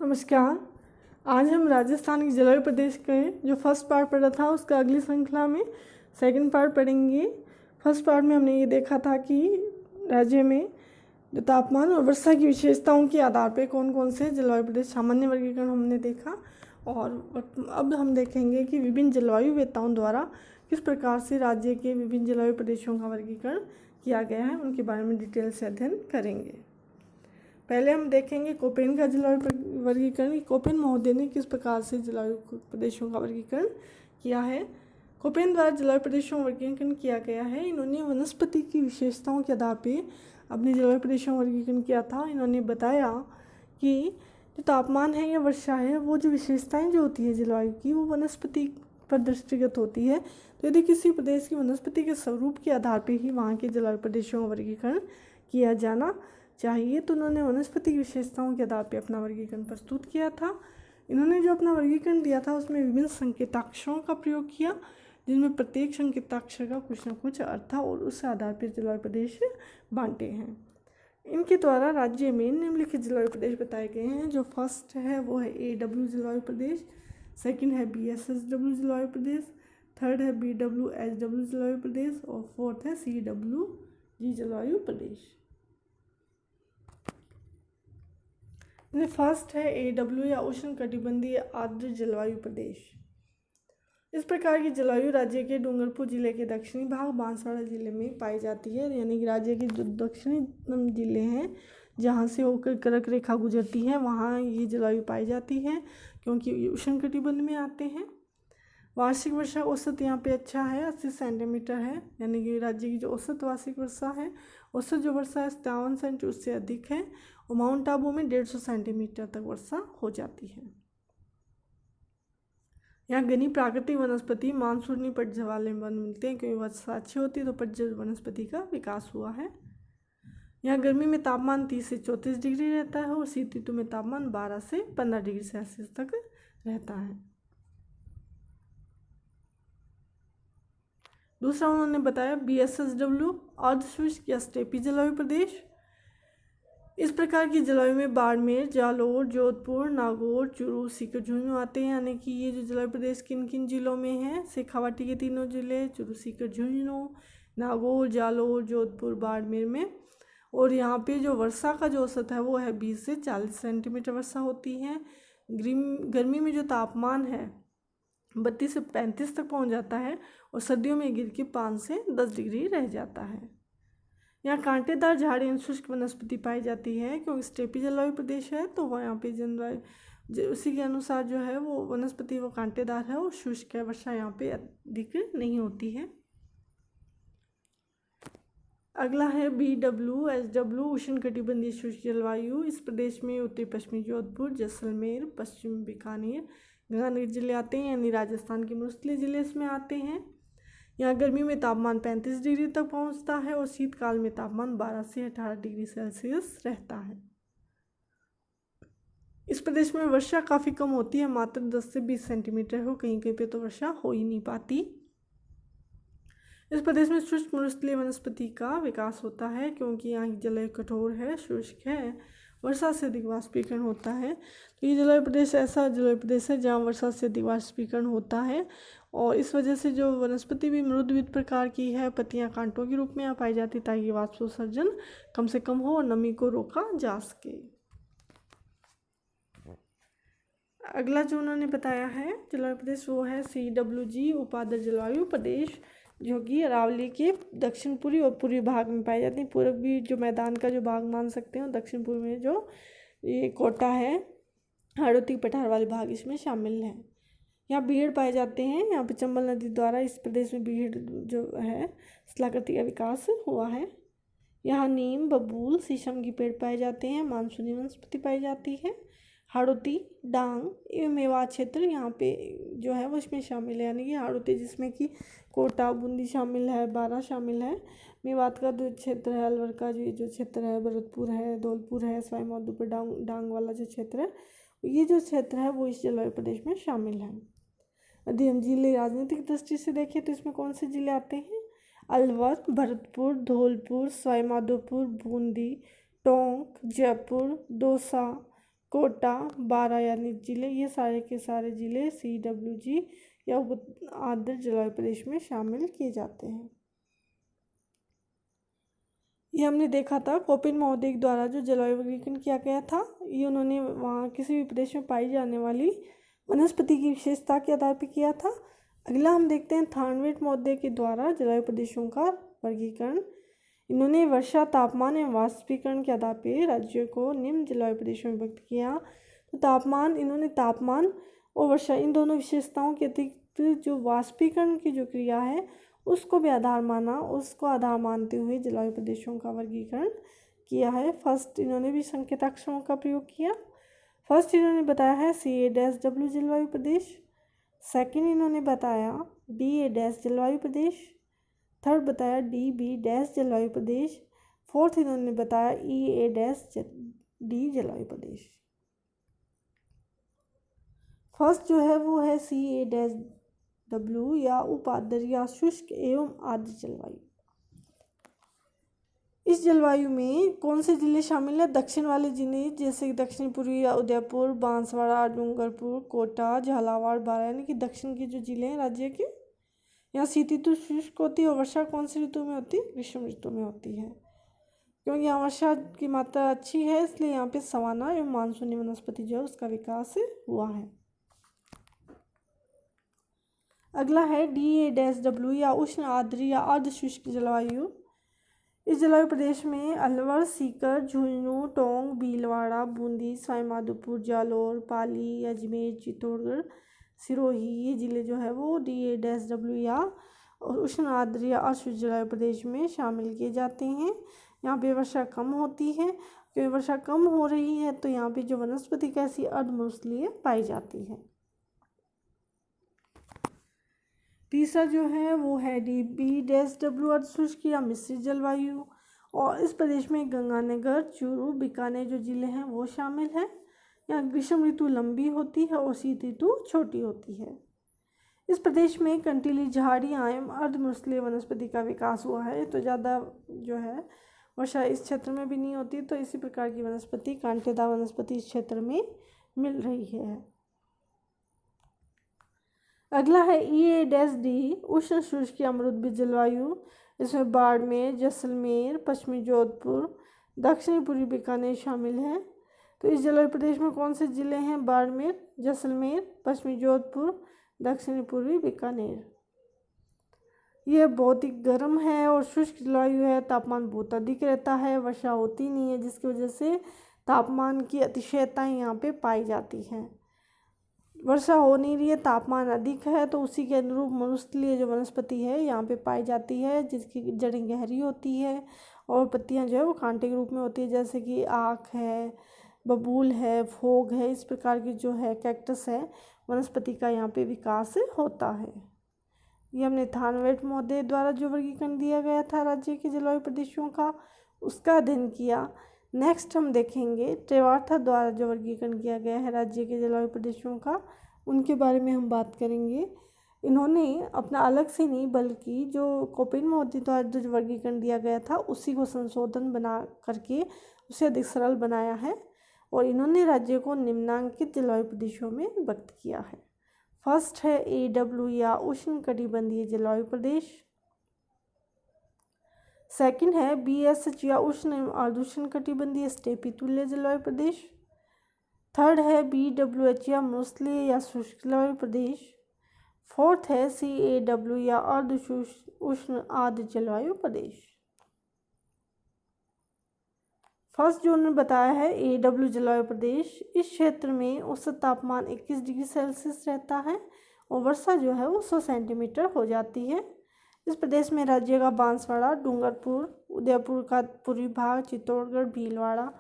नमस्कार। आज हम राजस्थान के जलवायु प्रदेश के जो फर्स्ट पार्ट पढ़ा था उसका अगली श्रृंखला में सेकंड पार्ट पढ़ेंगे। फर्स्ट पार्ट में हमने ये देखा था कि राज्य में जो तापमान और वर्षा की विशेषताओं के आधार पर कौन कौन से जलवायु प्रदेश सामान्य वर्गीकरण हमने देखा, और अब हम देखेंगे कि विभिन्न जलवायु वेताओं द्वारा किस प्रकार से राज्य के विभिन्न जलवायु प्रदेशों का वर्गीकरण किया गया है, उनके बारे में डिटेल से अध्ययन करेंगे। पहले हम देखेंगे कोपेन का जलवायु वर्गीकरण। कोपेन महोदय ने किस प्रकार से जलवायु प्रदेशों का वर्गीकरण किया है। कोपेन द्वारा जलवायु प्रदेशों का वर्गीकरण किया गया है। इन्होंने वनस्पति की विशेषताओं के आधार पर अपने जलवायु प्रदेशों का वर्गीकरण किया था। इन्होंने बताया कि जो तापमान है या वर्षा है, वो जो विशेषताएं जो होती है जलवायु की, वो वनस्पति पर दृष्टिगत होती है। तो यदि किसी प्रदेश की वनस्पति के स्वरूप के आधार पर ही वहाँ के जलवायु प्रदेशों का वर्गीकरण किया जाना चाहिए, तो उन्होंने वनस्पति की विशेषताओं के आधार पर अपना वर्गीकरण प्रस्तुत किया था। इन्होंने जो अपना वर्गीकरण दिया था उसमें विभिन्न संकेताक्षरों का प्रयोग किया, जिनमें प्रत्येक संकेताक्षर का कुछ न कुछ अर्थ था और उस आधार पर जलवायु प्रदेश बांटे हैं। इनके द्वारा राज्य में निम्नलिखित जलवायु प्रदेश बताए गए हैं। जो फर्स्ट है वो है AW जलवायु प्रदेश, सेकंड है BSSW जलवायु प्रदेश, थर्ड है BWHW जलवायु प्रदेश और फोर्थ है CWG जलवायु प्रदेश। फर्स्ट है AW या उष्ण कटिबंधीय आर्द्र जलवायु प्रदेश। इस प्रकार की जलवायु राज्य के डूंगरपुर जिले के दक्षिणी भाग बांसवाड़ा जिले में पाई जाती है। यानी कि राज्य के जो दक्षिणी जिले हैं जहाँ से होकर कर्क रेखा गुजरती है, वहाँ ये जलवायु पाई जाती है, क्योंकि ये उष्ण कटिबंध में आते हैं। वार्षिक वर्षा औसत यहाँ पे अच्छा है, 80 सेंटीमीटर है। यानी कि राज्य की जो औसत वार्षिक वर्षा है, औसत जो वर्षा है 57 सेंटी उससे अधिक है, और माउंट आबू में 150 सेंटीमीटर तक वर्षा हो जाती है। यहाँ घनी प्राकृतिक वनस्पति मानसूनी पतझड़ वाले वन मिलते हैं, क्योंकि वर्षा अच्छी होती है तो पतझड़ वनस्पति का विकास हुआ है। यहाँ गर्मी में तापमान 30 से 34 डिग्री रहता है और शीत ऋतु में तापमान 12 से 15 डिग्री सेल्सियस तक रहता है। दूसरा उन्होंने बताया BSSW अर्धशुष्क या स्टेपी जलवायु प्रदेश। इस प्रकार की जलवायु में बाड़मेर, जालोर, जोधपुर, नागौर, चूरू, सीकर, झुंझुनू आते हैं। यानी कि ये जो जलवायु प्रदेश किन किन जिलों में है, शेखावाटी के तीनों जिले चूरू, सीकर, झुंझुनू, नागौर, जालोर, जोधपुर, बाड़मेर में। और यहाँ पे जो वर्षा का जो औसत है वो है 20 से 40 सेंटीमीटर वर्षा होती है। गर्मी में जो तापमान है 32 से 35 तक पहुँच जाता है और सर्दियों में गिर के 5 से 10 डिग्री रह जाता है। यहाँ कांटेदार झाड़ी शुष्क वनस्पति पाई जाती है, क्योंकि स्टेपी जलवायु प्रदेश है तो वह यहाँ पे जलवायु उसी के अनुसार जो है वो वनस्पति वो कांटेदार है और शुष्क है। वर्षा यहाँ पे अधिक नहीं होती है। अगला है BWHW उष्ण कटिबंधीय शुष्क जलवायु। इस प्रदेश में उत्तरी पश्चिमी जोधपुर, जैसलमेर, पश्चिम बीकानेर, गंगानगर जिले आते हैं। यानी राजस्थान के मुख्तलिफ जिले इसमें आते हैं। यहाँ गर्मी में तापमान 35 डिग्री तक पहुँचता है और शीतकाल में तापमान 12 से 18 डिग्री सेल्सियस रहता है। इस प्रदेश में वर्षा काफ़ी कम होती है, मात्र 10 से 20 सेंटीमीटर हो, कहीं कहीं पे तो वर्षा हो ही नहीं पाती। इस प्रदेश में शुष्क मरुस्थलीय वनस्पति का विकास होता है, क्योंकि यहाँ की जलवायु कठोर है, शुष्क है, वर्षा से अधिक वाष्पीकरण होता है। तो ये जलवायु प्रदेश ऐसा जलवायु प्रदेश है जहाँ वर्षा से अधिक वाष्पीकरण होता है, और इस वजह से जो वनस्पति भी मृदुविध प्रकार की है, पत्तियां कांटों के रूप में यहाँ पाई जाती, ताकि वाष्पोत्सर्जन कम से कम हो और नमी को रोका जा सके। अगला जो उन्होंने बताया है जलवायु प्रदेश वो है CWG उपाद्र जलवायु प्रदेश, जो कि अरावली के दक्षिण पूर्वी और पूर्वी भाग में पाई जाती है। पूर्वी जो मैदान का जो भाग मान सकते हैं, दक्षिण पूर्व में जो ये कोटा है, हाड़ौती पठार वाले भाग इसमें शामिल है। यहाँ बीहड़ पाए जाते हैं। यहाँ पे चंबल नदी द्वारा इस प्रदेश में बीहड़ जो है शिलाकृति का विकास हुआ है। यहाँ नीम, बबूल, शीशम के पेड़ पाए जाते हैं। मानसूनी वनस्पति पाई जाती है। हाड़ौती, डांग एवं मेवात क्षेत्र यहाँ पे जो है वो इसमें शामिल है। यानी कि हाड़ौती जिसमें कि कोटा, बूंदी शामिल है, बारा शामिल है। मेवात का जो क्षेत्र है, अलवर का जो क्षेत्र है, भरतपुर है, धौलपुर है, सवाई माधोपुर, डांग वाला जो क्षेत्र है, ये जो क्षेत्र है वो इस जलवायु प्रदेश में शामिल है। यदि हम जिले राजनीतिक दृष्टि से देखें तो इसमें कौन से जिले आते हैं? अलवर, भरतपुर, धौलपुर, सवाई माधोपुर, बूंदी, टोंक, जयपुर, दौसा, कोटा, बारा यानी जिले, ये सारे के सारे जिले CWG या उप आर्द्र जलवायु प्रदेश में शामिल किए जाते हैं। ये हमने देखा था कोपेन महोदय द्वारा जो जलवायु वर्गीकरण किया गया था, ये उन्होंने वहाँ किसी भी प्रदेश में पाई जाने वाली वनस्पति की विशेषता के आधार पर किया था। अगला हम देखते हैं थार्नवेट महोदय के द्वारा जलवायु प्रदेशों का वर्गीकरण। इन्होंने वर्षा, तापमान एवं वाष्पीकरण के आधार पर राज्यों को निम्न जलवायु प्रदेशों में विभक्त किया। तो तापमान, इन्होंने तापमान और वर्षा इन दोनों विशेषताओं के अतिरिक्त जो वाष्पीकरण की जो क्रिया है उसको भी आधार माना, उसको आधार मानते हुए जलवायु प्रदेशों का वर्गीकरण किया है। फर्स्ट इन्होंने भी संकेताक्षरों का प्रयोग किया। फर्स्ट इन्होंने बताया है CA-W जलवायु प्रदेश, सेकंड इन्होंने बताया DA- जलवायु प्रदेश, थर्ड बताया DB- जलवायु प्रदेश, फोर्थ इन्होंने बताया EA-D जलवायु प्रदेश। फर्स्ट जो है वो है CA-W या उप आर्द्र या शुष्क एवं आर्द्र जलवायु। इस जलवायु में कौन से जिले शामिल हैं? दक्षिण वाले जिले जैसे दक्षिण पूर्वी या उदयपुर, बांसवाड़ा, डूंगरपुर, कोटा, झालावाड़, बारा यानी कि दक्षिण के जो जिले हैं राज्य के, यहाँ शीत ऋतु शुष्क होती है और वर्षा कौन सी ऋतु में होती है? ग्रीष्म ऋतु में होती है। क्योंकि यहाँ वर्षा की मात्रा अच्छी है इसलिए यहाँ पे सवाना एवं मानसूनी वनस्पति जो है उसका विकास हुआ है। अगला है DA-W या उष्ण आर्द्र या अर्ध शुष्क जलवायु। इस जलवायु प्रदेश में अलवर, सीकर, झुंझुनू, टोंक, भीलवाड़ा, बूंदी, सवाईमाधोपुर, जालौर, पाली, अजमेर, चित्तौड़गढ़, सिरोही ये जिले जो है वो DA-W या उष्ण आर्द्र या अर्ध जलवायु प्रदेश में शामिल किए जाते हैं। यहाँ पे वर्षा कम होती है, क्योंकि वर्षा कम हो रही है तो यहाँ पे जो वनस्पति कैसी अर्धमूसलीय पाई जाती है। तीसरा जो है वो है DB-W अर्ध शुष्क या मिश्रित जलवायु, और इस प्रदेश में गंगानगर, चूरू, बीकानेर जो जिले हैं वो शामिल हैं। यहाँ ग्रीष्म ऋतु लंबी होती है और शीत ऋतु छोटी होती है। इस प्रदेश में कंटीली झाड़ियाँ एवं अर्धमूसलीय वनस्पति का विकास हुआ है, तो ज़्यादा जो है वर्षा इस क्षेत्र में भी नहीं होती, तो इसी प्रकार की वनस्पति, कांटेदार वनस्पति इस क्षेत्र में मिल रही है। अगला है EA-D उष्ण शुष्क या मृदुबीज जलवायु। इसमें बाड़मेर, जैसलमेर, पश्चिमी जोधपुर, दक्षिणी पूर्वी बीकानेर शामिल है। तो इस जलवायु प्रदेश में कौन से जिले हैं? बाड़मेर, जैसलमेर, पश्चिमी जोधपुर, दक्षिणी पूर्वी बीकानेर। यह बहुत ही गर्म है और शुष्क जलवायु है, तापमान बहुत अधिक रहता है, वर्षा होती नहीं है जिसकी वजह से तापमान की अतिशयताएँ यहाँ पे पाई जाती हैं। वर्षा हो नहीं रही है, तापमान अधिक है, तो उसी के अनुरूप मनुष्यलीय जो वनस्पति है यहाँ पे पाई जाती है, जिसकी जड़ें गहरी होती है और पत्तियाँ जो है वो कांटे के रूप में होती है, जैसे कि आक है, बबूल है, फोग है, इस प्रकार की जो है कैक्टस है वनस्पति का यहाँ पे विकास होता है। ये हमने थार्नवेट महोदय द्वारा जो वर्गीकरण दिया गया था राज्य के जलवायु प्रदेशों का, उसका अध्ययन किया। नेक्स्ट हम देखेंगे ट्रेवार्था द्वारा जो वर्गीकरण किया गया है राज्य के जलवायु प्रदेशों का, उनके बारे में हम बात करेंगे। इन्होंने अपना अलग से नहीं बल्कि जो कोपेन महोदय द्वारा जो वर्गीकरण दिया गया था उसी को संशोधन बना करके उसे अधिक सरल बनाया है, और इन्होंने राज्य को निम्नांकित जलवायु प्रदेशों में विभक्त किया है। फर्स्ट है AW या उष्ण कटिबंधीय जलवायु प्रदेश, सेकंड है BSH या उष्ण एवं अर्धउष्ण कटिबंधीय स्टेपी तुल्य जलवायु प्रदेश, थर्ड है BWH या मृदुस्लीय या शुष्क जलवायु प्रदेश, फोर्थ है CAW या अर्ध उष्ण आर्द्र जलवायु प्रदेश। फर्स्ट जो उन्होंने बताया है AW जलवायु प्रदेश, इस क्षेत्र में औसत तापमान 21 डिग्री सेल्सियस रहता है और वर्षा जो है वो 100 सेंटीमीटर हो जाती है। इस प्रदेश में राज्य का बांसवाड़ा, डूंगरपुर, उदयपुर का पूर्वी भाग, चित्तौड़गढ़, भीलवाड़ा,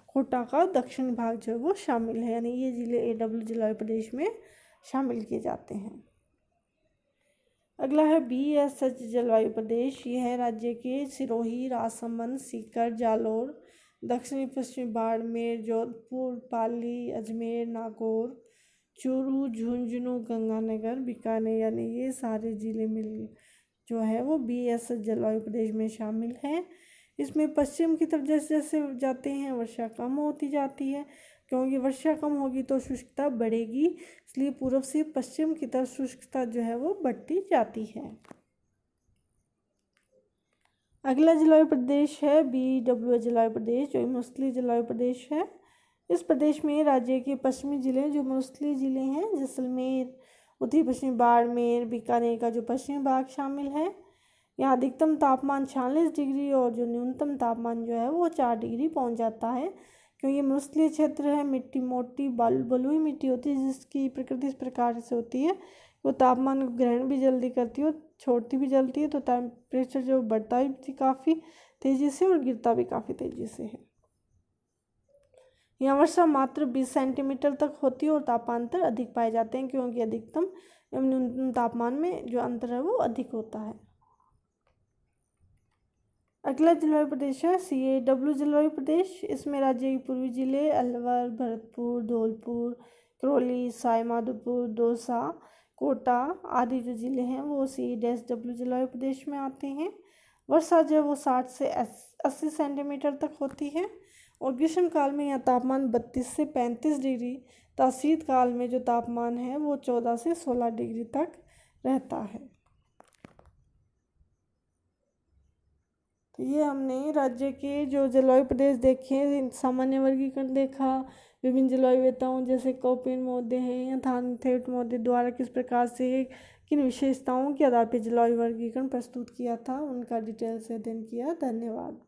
कोटा का दक्षिणी भाग जो है वो शामिल है, यानी ये जिले AW जलवायु प्रदेश में शामिल किए जाते हैं। अगला है BSH जलवायु प्रदेश, यह है राज्य के सिरोही, राजसमंद, सीकर, जालौर, दक्षिणी पश्चिमी बाड़मेर, जोधपुर, पाली, अजमेर, नागौर, चूरू, झुंझुनू, गंगानगर, बीकानेर यानी ये सारे जिले मिल जो है वो BSH जलवायु प्रदेश में शामिल हैं। इसमें पश्चिम की तरफ जैसे जैसे जाते हैं वर्षा कम होती जाती है, क्योंकि वर्षा कम होगी तो शुष्कता बढ़ेगी, इसलिए पूर्व से पश्चिम की तरफ शुष्कता जो है वो बढ़ती जाती है। अगला जलवायु प्रदेश है BW जलवायु प्रदेश, जो मरुस्थलीय जलवायु प्रदेश है। इस प्रदेश में राज्य के पश्चिमी जिले जो मरुस्थलीय जिले हैं, जैसलमेर, उत्तरी पश्चिमी बाड़मेर, बीकानेर का जो पश्चिमी भाग शामिल है। यहाँ अधिकतम तापमान 46 डिग्री और जो न्यूनतम तापमान जो है वो 4 डिग्री पहुँच जाता है। क्योंकि ये मरुस्थलीय क्षेत्र है, मिट्टी मोटी बलुई मिट्टी होती है, जिसकी प्रकृति इस प्रकार से होती है, वो तापमान को ग्रहण भी जल्दी करती है और छोड़ती भी जल्दी है, तो टेम्परेचर जो बढ़ता भी काफ़ी तेज़ी से और गिरता भी काफ़ी तेज़ी से है। यहाँ वर्षा मात्र 20 सेंटीमीटर तक होती है और तापांतर अधिक पाए जाते हैं, क्योंकि अधिकतम एवं न्यूनतम तापमान में जो अंतर है वो अधिक होता है। अगला जलवायु प्रदेश है CAW जलवायु प्रदेश। इसमें राज्य के पूर्वी जिले अलवर, भरतपुर, धौलपुर, करौली, सवाईमाधोपुर, दौसा, कोटा आदि जो जिले हैं वो CAW जलवायु प्रदेश में आते हैं। वर्षा जो है वो 60 से 80 सेंटीमीटर तक होती है और ग्रीष्म काल में यह तापमान 32 से 35 डिग्री तथा शीत काल में जो तापमान है वो 14 से 16 डिग्री तक रहता है। तो ये हमने राज्य के जो जलवायु प्रदेश देखे, सामान्य वर्गीकरण देखा, विभिन्न जलवायुवेताओं जैसे कौपिन महोदय हैं या थानथेट महोदय द्वारा किस प्रकार से किन विशेषताओं के आधार पर जलवायु वर्गीकरण प्रस्तुत किया था, उनका डिटेल से अध्ययन किया। धन्यवाद।